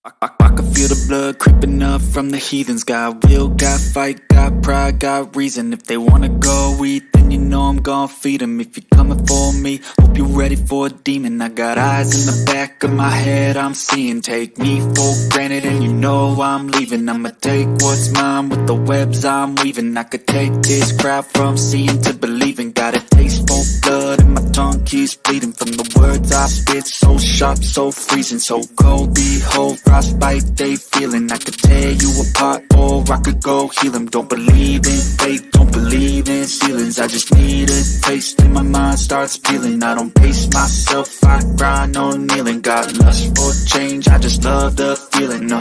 I can feel the blood creeping up from the heathens. Got will, got fight, got pride, got reason. If they wanna go eat, then you know I'm gon' feed them. If you're coming for me, hope you're ready for a demon. I got eyes in the back of my head, I'm seeing. Take me for granted and you know I'm leaving. I'ma take what's mine with the webs I'm weaving. I could take this crowd from seeing to believing. Got a taste for blood and my tongue keeps bleeding from the words I spit. So sharp, so freezing, so cold. Behold, frostbite they feeling. I could tear you apart or I could go heal them. Don't believe in fate, don't believe in ceilings. I just need a taste and my mind starts peeling. I don't pace myself, I grind on kneeling. Got lust for change, I just love the feeling.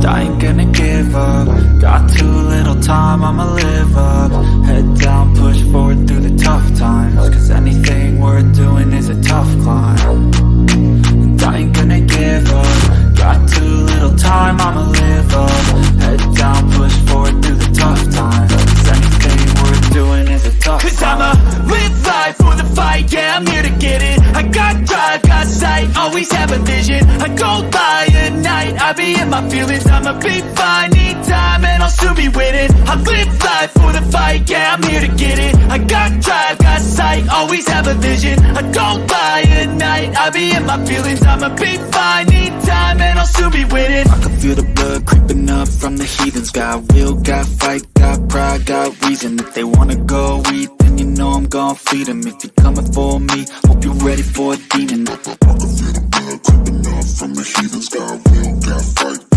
I ain't gonna give up. Got too little time, I'ma live up. Head down, push forward through the tough times. Cause anything worth doing is a tough climb. And I ain't gonna give up. Got too little time, I'ma live up. Head down, push forward through the tough times. Cause anything worth doing is a tough climb. Cause I'ma live life for the fight, yeah, I'm here to get it. I got drive, got sight, always have a vision. I go by at night, I be in my feelings. I'ma be fine, need time, and I'll soon be winning. I live life for the fight, yeah, I'm here to get it. I got drive, got sight, always have a vision. I go by at night, I be in my feelings. I'ma be fine, need time, and I'll soon be winning. I can feel the blood creeping up from the heathens. Got will, got fight, got pride, got reason. If they wanna go eat, then you know I'm gon' feed them. If you're coming for me, hope you're ready for a demon. I can feel the blood creeping up from the heathens. Got will, got fight,